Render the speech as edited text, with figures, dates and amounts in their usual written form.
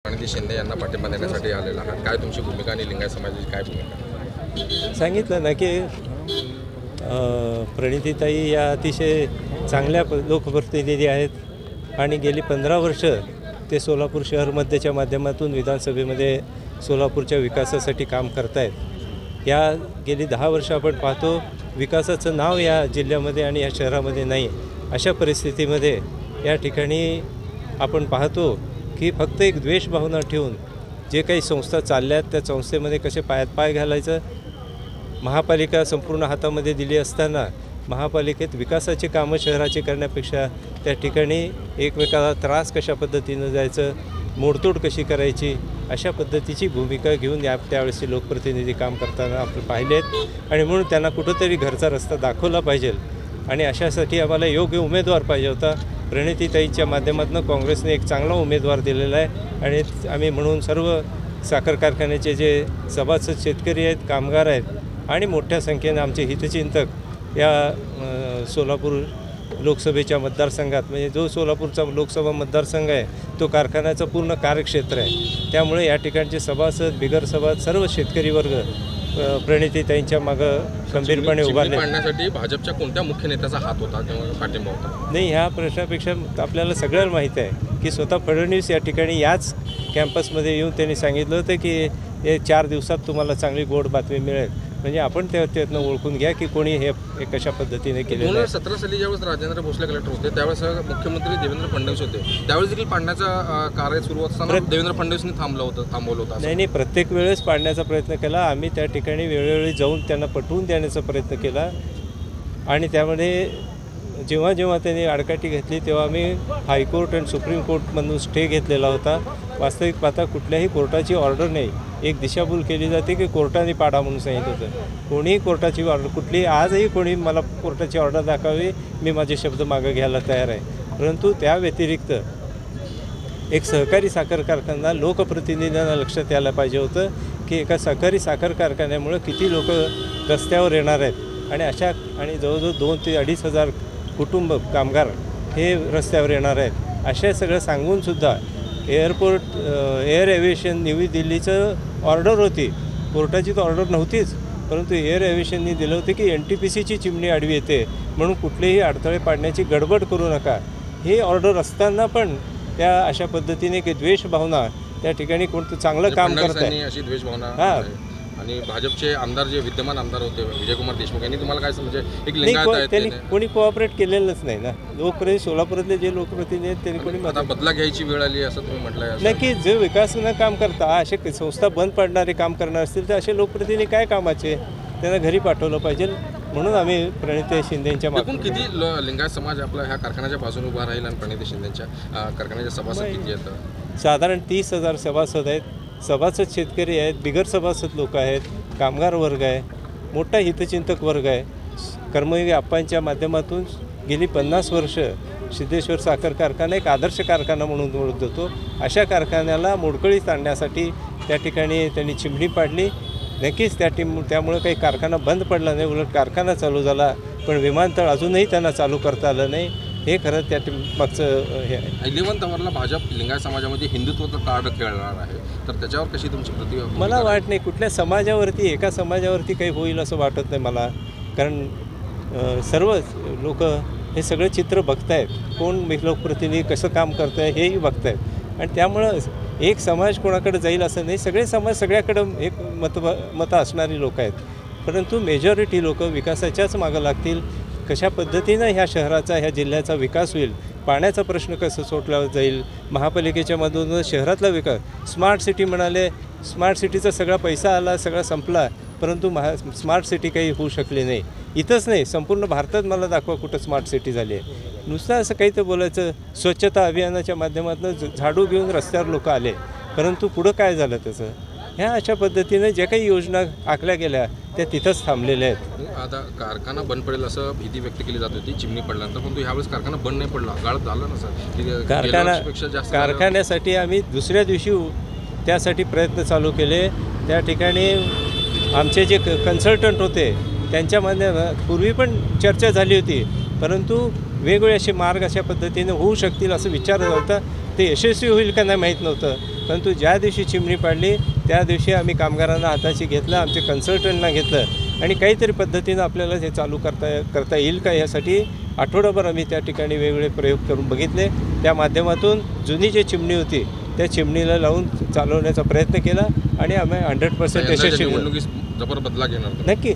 प्रणिती शिंदे यांना पाठिंबा देण्यासाठी आलेला आहात, काय तुमची भूमिका आणि लिंगायत समाजाची काय भूमिका? सांगितलं ना की प्रणितीताई या अतिशय चांगल्या लोकप्रतिनिधी आहेत आणि गेली 15 वर्ष ते सोलापूर शहर मध्यच्या माध्यमातून विधानसभेमध्ये सोलापूरच्या विकासासाठी काम करत आहेत। या गेली 10 वर्ष आपण पाहतो विकासाचं नाव या जिल्ह्यामध्ये आणि या शहरामध्ये नाही। अशा परिस्थितीमध्ये या ठिकाणी आपण पाहतो की फक्त एक द्वेषभावना ठेवून जे काही संस्था चालल्यात त्या संस्थेमध्ये कसे पायात पाय घालायचं, महापालिका संपूर्ण हातामध्ये दिली असताना महापालिकेत विकासाची कामं शहराची करण्यापेक्षा त्या ठिकाणी एकमेकाला त्रास कशा पद्धतीनं जायचं, मोडतोड कशी करायची, अशा पद्धतीची भूमिका घेऊन त्यावेळेसचे लोकप्रतिनिधी काम करताना आपण पाहिलेत आणि म्हणून त्यांना कुठंतरी घरचा रस्ता दाखवला पाहिजे आणि अशासाठी आम्हाला योग्य उमेदवार पाहिजे होता। प्रणितीताईंच्या माध्यमातून काँग्रेसने एक चांगला उमेदवार दिलेला आहे आणि आम्ही म्हणून सर्व साखर कारखान्याचे जे सभासद शेतकरी आहेत, कामगार आहेत आणि मोठ्या संख्येने आमचे हितचिंतक या सोलापूर लोकसभेच्या मतदारसंघात, म्हणजे जो सोलापूरचा लोकसभा मतदारसंघ आहे तो कारखान्याचं पूर्ण कार्यक्षेत्र आहे, त्यामुळे या ठिकाणचे सभासद बिगर सभासद सर्व शेतकरी वर्ग प्रणितीताईंच्या मागं खंबीरपणे उभारले। पाडण्यासाठी भाजपच्या कोणत्या मुख्य नेत्याचा हात होता किंवा पाठिंबा होता? नाही, ह्या प्रश्नापेक्षा आपल्याला सगळ्यांना माहीत आहे की स्वतः फडणवीस या ठिकाणी याच कॅम्पसमध्ये येऊन त्यांनी सांगितलं होतं की हे 4 दिवसात तुम्हाला चांगली गोड बातमी मिळेल। म्हणजे आपण त्यातनं ओळखून घ्या की कोणी हे कशा पद्धतीने केलेलं आहे। 2017 साली ज्यावेळेस राजेंद्र भोसले कलेक्टर होते त्यावेळेस मुख्यमंत्री देवेंद्र फडणवीस होते, त्यावेळेस देखील पाडण्याचा कार्य सुरू असताना देवेंद्र फडणवीसनी थांबवलं होतं। नाही, प्रत्येक वेळेस पाडण्याचा प्रयत्न केला आम्ही, त्या ठिकाणी वेळोवेळी जाऊन त्यांना पटवून देण्याचा प्रयत्न केला आणि त्यामध्ये जेव्हा जेव्हा त्यांनी आडकाठी घेतली तेव्हा आम्ही हायकोर्ट आणि सुप्रीम कोर्टमधून स्टे घेतलेला होता। वास्तविक पाहता कुठल्याही कोर्टाची ऑर्डर नाही, एक दिशाभूल केली जाते की कोर्टाने पाडा म्हणून सांगितलं होतं। कोणीही कोर्टाची ऑर्डर कुठली, आजही कोणी मला कोर्टाची ऑर्डर दाखवावी, मी माझे शब्द मागं घ्यायला तयार आहे। परंतु त्या व्यतिरिक्त एक सहकारी साखर कारखाना लोकप्रतिनिधींना लक्षात यायला पाहिजे होतं की एका सहकारी साखर कारखान्यामुळे किती लोक रस्त्यावर येणार आहेत आणि जवळजवळ 2 ते 2.5 हजार कुटुंब कामगार हे रस्त्यावर येणार आहेत। अशा सगळं सांगूनसुद्धा एअर एव्हिएशन नवी दिल्लीचं ऑर्डर होती, कोर्टाची तर ऑर्डर नव्हतीच, परंतु एअर एव्हिएशननी दिलं होतं की NTPCची चिमणी आडवी येते म्हणून कुठलेही अडथळे पाडण्याची गडबड करू नका। हे ऑर्डर असताना पण त्या अशा पद्धतीने की द्वेषभावना त्या ठिकाणी कोणतं चांगलं काम करत आहे अशी द्वेषभावना आणि भाजपचे आमदार जे विद्यमान आमदार होते विजयकुमार देशमुख यांनी तुम्हाला काय म्हणजे एक लिंगायत त्यांनी कोणी कोऑपरेट केलेलंच नाही ना। लोकप्रतिनिधी सोलापुरातले जे लोकप्रतिनिधी आहेत त्यांनी कोणी बदला घ्यायची वेळ आली असं तुम्ही म्हटलंय? नाही की जे विकासानं काम करता असे संस्था बंद पडणारे काम करणार असतील तर असे लोकप्रतिनिधी काय कामाचे, त्यांना घरी पाठवलं पाहिजे। म्हणून आम्ही प्रणिती शिंदेच्या मागून किती लिंगायत समाज आपला ह्या कारखान्याच्या बाजूने उभा राहील आणि प्रणिती शिंदेच्या कारखान्याचे सभासद किती आहेत? साधारण 30,000 सभासद आहेत, सभासद शेतकरी आहेत, बिगर सभासद लोक आहेत, कामगार वर्ग आहे, मोठा हितचिंतक वर्ग आहे। कर्मयोगी आप्पांच्या माध्यमातून गेली 50 वर्ष सिद्धेश्वर साखर कारखाना एक आदर्श कारखाना म्हणून ओळखत होतो। अशा कारखान्याला मोडकळीत आणण्यासाठी त्या ठिकाणी त्यांनी चिमणी पाडली। नक्कीच त्यामुळे काही कारखाना बंद पडला नाही, उलट कारखाना चालू झाला, पण विमानतळ अजूनही त्यांना चालू करता आलं नाही। हे खरं त्या मागचं हे आहे। 11 नंबरला भाजप लिंगायत समाजामध्ये हिंदुत्वाचं कार्ड खेळणार आहे, तर त्याच्यावर कशी तुमची प्रतिक्रिया? मला वाटत नाही कुठल्या समाजावरती, एका समाजावरती काही होईल असं वाटत नाही मला, कारण सर्व लोक हे सगळं चित्र बघत आहेत, कोण लोकप्रतिनिधी कसं काम करतं आहे हेही बघत आहेत आणि त्यामुळं एक समाज कोणाकडे जाईल असं नाही, सगळे समाज सगळ्याकडं एक मतं असणारी लोक आहेत, परंतु मेजॉरिटी लोक विकासाच्याच मागं लागतील। कशा पद्धतीनं ह्या शहराचा ह्या जिल्ह्याचा विकास होईल, पाण्याचा प्रश्न कसं सोडला जाईल, महापालिकेच्या मधून शहरातला विकास, स्मार्ट सिटी म्हणाले, स्मार्ट सिटीचा सगळा पैसा आला, सगळा संपला, परंतु स्मार्ट सिटी काही होऊ शकली नाही। इथंच नाही, संपूर्ण भारतात मला दाखवा कुठं स्मार्ट सिटी झाली आहे। नुसतं असं काही तर बोलायचं, स्वच्छता अभियानाच्या माध्यमातून झाडू घेऊन रस्त्यावर लोक आले, परंतु पुढं काय झालं त्याचं? ह्या अशा पद्धतीने ज्या काही योजना आखल्या गेल्या त्या तिथंच थांबलेल्या आहेत। आता कारखाना बंद पडेल असं भीती व्यक्त केली जात होती चिमणी पडल्यानंतर, परंतु ह्यावेळेस कारखाना बंद नाही पडला, गाळप झाला ना सर? कारखान्यासाठी आम्ही दुसऱ्या दिवशी त्यासाठी प्रयत्न चालू केले। त्या ठिकाणी आमचे जे कन्सल्टंट होते त्यांच्या माध्यमात पूर्वी पण चर्चा झाली होती, परंतु वेगवेगळे असे मार्ग अशा पद्धतीने होऊ शकतील असं विचार होता। ते यशस्वी होईल का नाही माहीत नव्हतं, परंतु ज्या दिवशी चिमणी पाडली त्या दिवशी आम्ही कामगारांना हाताशी घेतलं, आमचे कन्सल्टंटना घेतलं आणि काहीतरी पद्धतीनं आपल्याला ते चालू करता येईल का यासाठी आठवडाभर आम्ही त्या ठिकाणी वेगवेगळे प्रयोग करून बघितले. त्या माध्यमातून जुनी जी चिमणी होती त्या चिमणीला लावून चालवण्याचा प्रयत्न केला आणि आम्ही 100% यशस्वी. निवडणुकीस जबर बदला घेणार. नक्की.